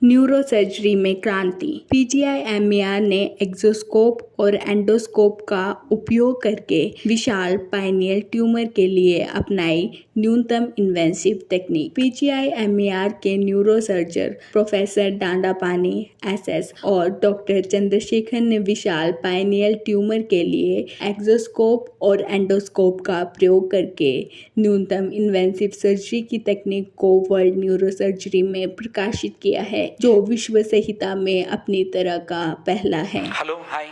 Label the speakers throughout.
Speaker 1: Neurosurgery में क्रांति। PGI-MER ने एक्सोस्कोप और एंडोस्कोप का उपयोग करके विशाल पाइनियल ट्यूमर के लिए अपनाई न्यूनतम इन्वेसिव तकनीक। पीजीआई-एमईआर के न्यूरोसर्जन प्रोफेसर दांडापानी एसएस और डॉक्टर चंद्रशेखर ने विशाल पाइनियल ट्यूमर के लिए एक्सोस्कोप और एंडोस्कोप का प्रयोग करके न्यूनतम इन्वेसिव सर्जरी की तकनीक को वर्ल्ड न्यूरोसर्जरी में प्रकाशित किया है, जो विश्व संहिता में अपनी तरह का पहला है।
Speaker 2: Hello, hi,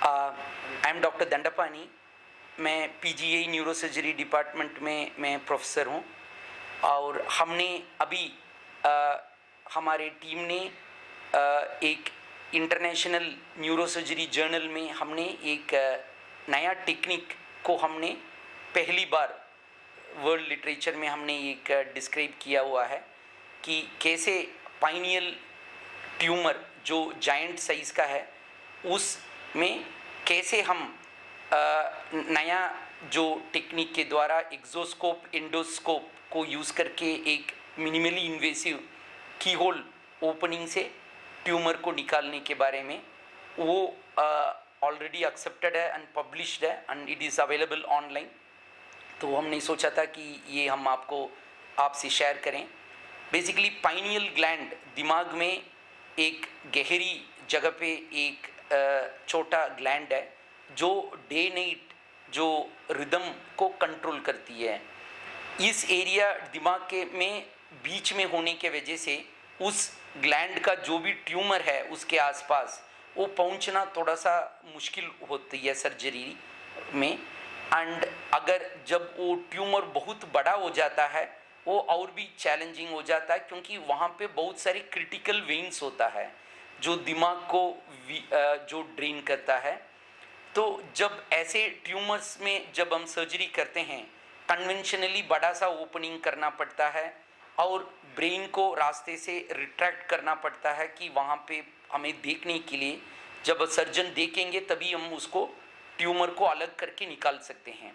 Speaker 2: I am doctor Dandapani. मैं पीजीआई न्यूरोसर्जरी डिपार्टमेंट में मैं प्रोफेसर हूँ और हमने अभी हमारे टीम ने एक इंटरनेशनल न्यूरोसर्जरी जर्नल में हमने एक नया टेक्निक को हमने पहली बार वर्ल्ड लिटरेचर में हमने एक डिस्क्राइब किया हुआ है कि कैसे पाइनियल ट्यूमर जो जायंट साइज़ का है उसमें कैसे हम नया जो टेक्निक के द्वारा एक्सोस्कोप एंडोस्कोप को यूज़ करके एक मिनिमली इन्वेसिव की होल ओपनिंग से ट्यूमर को निकालने के बारे में वो ऑलरेडी एक्सेप्टेड है एंड पब्लिश्ड है and it is available online. तो हमने सोचा था कि ये हम आपसे शेयर करें। बेसिकली पाइनियल ग्लैंड दिमाग में एक गहरी जगह पे एक छोटा ग्लैंड है जो डे नाइट जो रिदम को कंट्रोल करती है। इस एरिया दिमाग के में बीच में होने के वजह से उस ग्लैंड का जो भी ट्यूमर है उसके आसपास वो पहुंचना थोड़ा सा मुश्किल होती है सर्जरी में। एंड अगर जब वो ट्यूमर बहुत बड़ा हो जाता है वो और भी चैलेंजिंग हो जाता है, क्योंकि वहाँ पे बहुत सारी क्रिटिकल वेन्स होता है जो दिमाग को जो ड्रेन करता है। तो जब ऐसे ट्यूमर्स में जब हम सर्जरी करते हैं कन्वेंशनली बड़ा सा ओपनिंग करना पड़ता है और ब्रेन को रास्ते से रिट्रैक्ट करना पड़ता है कि वहाँ पे हमें देखने के लिए जब सर्जन देखेंगे तभी हम उसको ट्यूमर को अलग करके निकाल सकते हैं।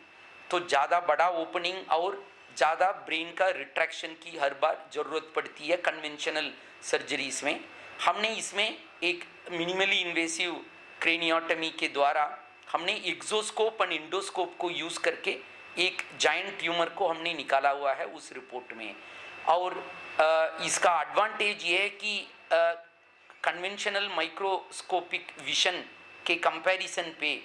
Speaker 2: तो ज़्यादा बड़ा ओपनिंग और ज़्यादा ब्रेन का रिट्रैक्शन की हर बार ज़रूरत पड़ती है कन्वेंशनल सर्जरीज में। हमने इसमें एक मिनिमली इन्वेसिव क्रेनियोटमी के द्वारा हमने एक्सोस्कोप और एंडोस्कोप को यूज़ करके एक जायंट ट्यूमर को हमने निकाला हुआ है उस रिपोर्ट में। और इसका एडवांटेज ये है कि कन्वेंशनल माइक्रोस्कोपिक विजन के कंपैरिजन पे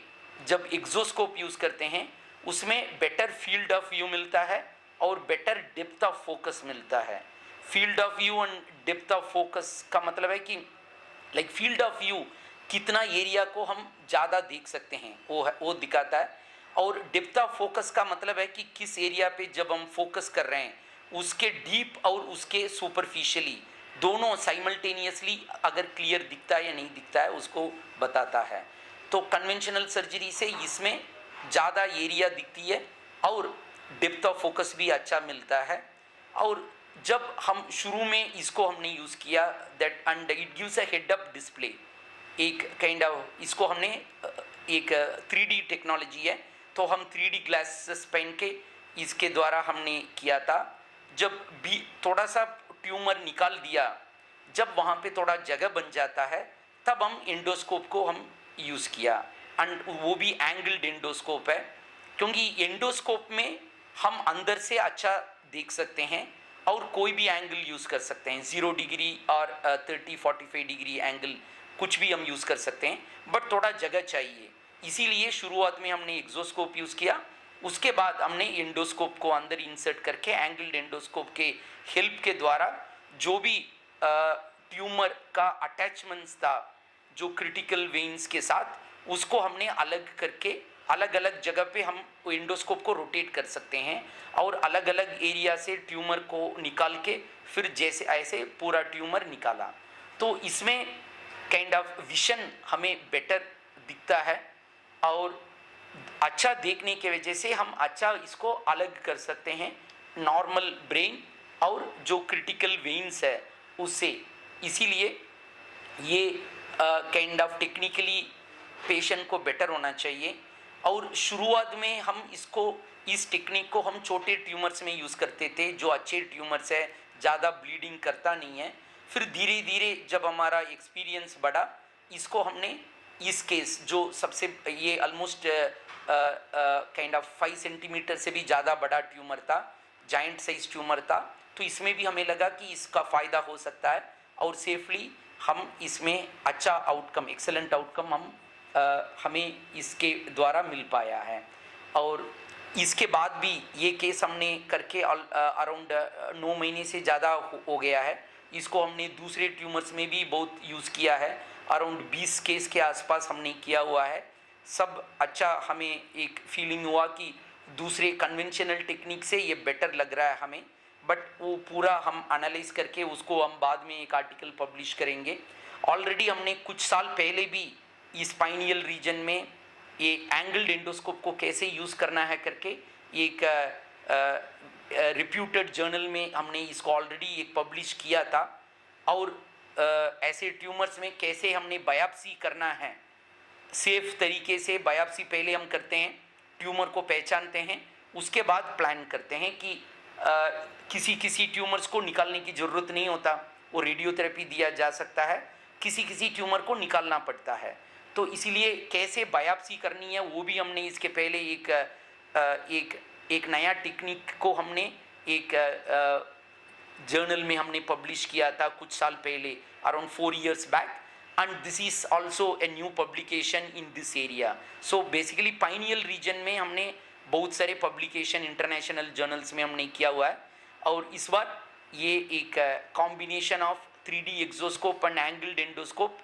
Speaker 2: जब एक्सोस्कोप यूज़ करते हैं उसमें बेटर फील्ड ऑफ व्यू मिलता है और बेटर डेप्थ ऑफ फोकस मिलता है। Field of view and depth of focus का मतलब है कि लाइक फील्ड ऑफ व्यू कितना एरिया को हम ज़्यादा देख सकते हैं वो दिखाता है, और डेप्थ ऑफ फोकस का मतलब है कि किस एरिया पे जब हम फोकस कर रहे हैं उसके डीप और उसके सुपरफिशियली दोनों साइमल्टेनियसली अगर क्लियर दिखता है या नहीं दिखता है उसको बताता है। तो कन्वेंशनल सर्जरी से इसमें ज़्यादा एरिया दिखती है और डेप्थ ऑफ फोकस भी अच्छा मिलता है। और जब हम शुरू में इसको हमने यूज़ किया that and it gives a head up display, एक काइंड ऑफ इसको हमने एक 3D टेक्नोलॉजी है तो हम 3D ग्लासेस पहन के इसके द्वारा हमने किया था। जब भी थोड़ा सा ट्यूमर निकाल दिया, जब वहाँ पे थोड़ा जगह बन जाता है तब हम एंडोस्कोप को हम यूज़ किया एंड वो भी एंगल्ड एंडोस्कोप है, क्योंकि एंडोस्कोप में हम अंदर से अच्छा देख सकते हैं और कोई भी एंगल यूज़ कर सकते हैं, 0 डिग्री और 30-45 डिग्री एंगल कुछ भी हम यूज़ कर सकते हैं, बट थोड़ा जगह चाहिए। इसीलिए शुरुआत में हमने एक्सोस्कोप यूज़ किया, उसके बाद हमने एंडोस्कोप को अंदर इंसर्ट करके एंगल्ड एंडोस्कोप के हेल्प के द्वारा जो भी ट्यूमर का अटैचमेंट्स था जो क्रिटिकल वेन्स के साथ उसको हमने अलग करके अलग अलग जगह पे हम एंडोस्कोप को रोटेट कर सकते हैं और अलग अलग एरिया से ट्यूमर को निकाल के फिर जैसे ऐसे पूरा ट्यूमर निकाला। तो इसमें काइंड ऑफ विजन हमें बेटर दिखता है और अच्छा देखने के वजह से हम अच्छा इसको अलग कर सकते हैं नॉर्मल ब्रेन और जो क्रिटिकल वेन्स है उससे। इसीलिए ये काइंड ऑफ टेक्निकली पेशेंट को बेटर होना चाहिए। और शुरुआत में हम इस टेक्निक को हम छोटे ट्यूमर्स में यूज़ करते थे जो अच्छे ट्यूमर्स है, ज़्यादा ब्लीडिंग करता नहीं है। फिर धीरे धीरे जब हमारा एक्सपीरियंस बढ़ा, इसको हमने इस केस जो सबसे ये ऑलमोस्ट काइंड ऑफ 5 सेंटीमीटर से भी ज़्यादा बड़ा ट्यूमर था, जाइंट साइज ट्यूमर था, तो इसमें भी हमें लगा कि इसका फ़ायदा हो सकता है और सेफली हम इसमें अच्छा आउटकम, एक्सेलेंट आउटकम हमें इसके द्वारा मिल पाया है। और इसके बाद भी ये केस हमने करके अराउंड 9 महीने से ज़्यादा हो गया है। इसको हमने दूसरे ट्यूमर्स में भी बहुत यूज़ किया है, अराउंड 20 केस के आसपास हमने किया हुआ है। सब अच्छा, हमें एक फीलिंग हुआ कि दूसरे कन्वेंशनल टेक्निक से ये बेटर लग रहा है हमें, बट वो पूरा हम एनालाइज करके उसको हम बाद में एक आर्टिकल पब्लिश करेंगे। ऑलरेडी हमने कुछ साल पहले भी इस पाइनियल रीजन में ये एंगल्ड एंडोस्कोप को कैसे यूज़ करना है करके एक रिप्यूटेड जर्नल में हमने इसको ऑलरेडी एक पब्लिश किया था। और ऐसे ट्यूमर्स में कैसे हमने बायोप्सी करना है, सेफ तरीके से बायोप्सी पहले हम करते हैं, ट्यूमर को पहचानते हैं, उसके बाद प्लान करते हैं कि किसी ट्यूमर्स को निकालने की ज़रूरत नहीं होता, वो रेडियोथेरेपी दिया जा सकता है, किसी ट्यूमर को निकालना पड़ता है। तो इसीलिए कैसे बायोप्सी करनी है वो भी हमने इसके पहले एक नया टेक्निक को हमने एक जर्नल में हमने पब्लिश किया था कुछ साल पहले, around 4 years back, and this is also a new publication in this area. So basically pineal region में हमने बहुत सारे पब्लिकेशन इंटरनेशनल जर्नल्स में हमने किया हुआ है। और इस बार ये एक combination of 3D exoscope and angled endoscope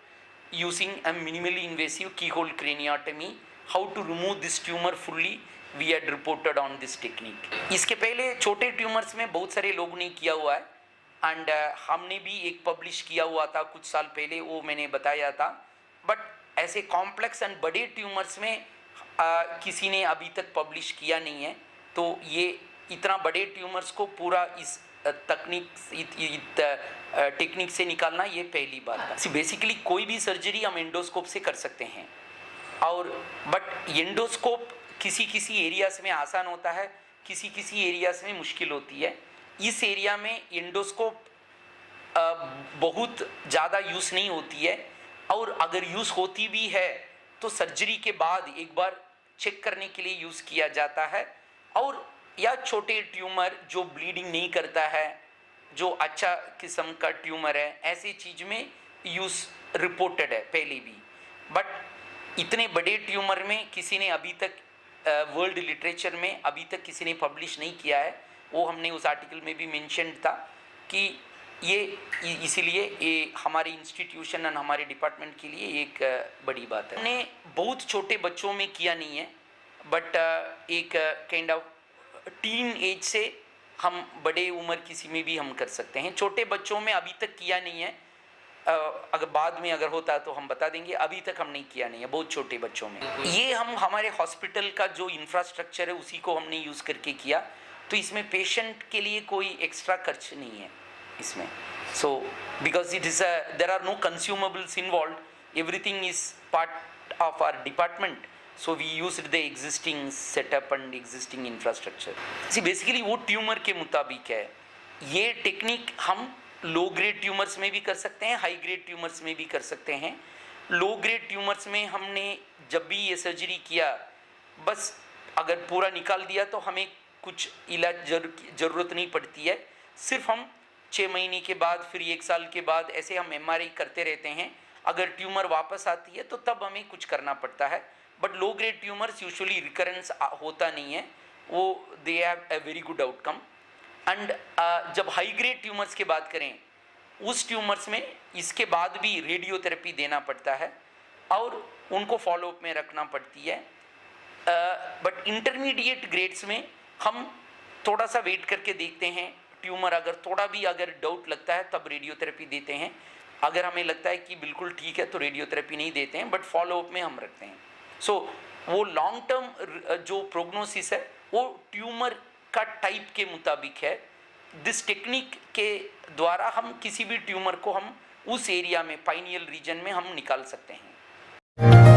Speaker 2: using a minimally invasive keyhole craniotomy, how to remove this tumor fully, we had reported on this technique. इसके पहले छोटे ट्यूमर्स में बहुत सारे लोगों ने किया हुआ है, एंड हमने भी एक पब्लिश किया हुआ था कुछ साल पहले, वो मैंने बताया था। बट ऐसे कॉम्प्लेक्स एंड बड़े ट्यूमर्स में किसी ने अभी तक पब्लिश किया नहीं है। तो ये इतना बड़े ट्यूमर्स को पूरा इस टेक्निक से निकालना ये पहली बात है। बेसिकली कोई भी सर्जरी हम एंडोस्कोप से कर सकते हैं, और बट एंडोस्कोप किसी एरियाज में आसान होता है, किसी एरियाज में मुश्किल होती है। इस एरिया में एंडोस्कोप बहुत ज़्यादा यूज़ नहीं होती है, और अगर यूज़ होती भी है तो सर्जरी के बाद एक बार चेक करने के लिए यूज़ किया जाता है। और या छोटे ट्यूमर जो ब्लीडिंग नहीं करता है, जो अच्छा किस्म का ट्यूमर है, ऐसी चीज़ में यूज़ रिपोर्टेड है पहले भी। बट इतने बड़े ट्यूमर में किसी ने अभी तक वर्ल्ड लिटरेचर में अभी तक किसी ने पब्लिश नहीं किया है। वो हमने उस आर्टिकल में भी मेंशन था कि ये इसीलिए ये हमारे इंस्टीट्यूशन और हमारे डिपार्टमेंट के लिए एक बड़ी बात है। हमने बहुत छोटे बच्चों में किया नहीं है, बट एक काइंड ऑफ टीन एज से हम बड़े उम्र किसी में भी हम कर सकते हैं। छोटे बच्चों में अभी तक किया नहीं है, अगर बाद में अगर होता तो हम बता देंगे, अभी तक हम नहीं किया नहीं है बहुत छोटे बच्चों में। ये हम हमारे हॉस्पिटल का जो इंफ्रास्ट्रक्चर है उसी को हमने यूज़ करके किया, तो इसमें पेशेंट के लिए कोई एक्स्ट्रा खर्च नहीं है इसमें। So because it is there are no consumables involve, everything is part of our department, so we used the existing setup and existing infrastructure. See basically वो ट्यूमर के मुताबिक है। ये टेक्निक हम लो ग्रेड ट्यूमर्स में भी कर सकते हैं, हाई ग्रेड ट्यूमर्स में भी कर सकते हैं। लो ग्रेड ट्यूमर्स में हमने जब भी ये सर्जरी किया, बस अगर पूरा निकाल दिया तो हमें कुछ इलाज ज़रूरत नहीं पड़ती है। सिर्फ हम 6 महीने के बाद, फिर 1 साल के बाद ऐसे हम MRI करते रहते हैं। अगर ट्यूमर वापस आती है तो तब हमें कुछ करना पड़ता है। But low grade tumours usually recurrence होता नहीं है, वो they have a very good outcome. And जब हाई ग्रेड ट्यूमर्स की बात करें, उस ट्यूमर्स में इसके बाद भी रेडियोथेरेपी देना पड़ता है और उनको फॉलोअप में रखना पड़ती है। बट इंटरमीडिएट ग्रेड्स में हम थोड़ा सा वेट करके देखते हैं, ट्यूमर अगर थोड़ा भी अगर डाउट लगता है तब रेडियोथेरेपी देते हैं। अगर हमें लगता है कि बिल्कुल ठीक है तो रेडियोथेरेपी नहीं देते हैं, बट फॉलोअप में हम रखते हैं। सो वो लॉन्ग टर्म जो प्रोग्नोसिस है वो ट्यूमर का टाइप के मुताबिक है। दिस टेक्निक के द्वारा हम किसी भी ट्यूमर को हम उस एरिया में, पाइनियल रीजन में हम निकाल सकते हैं।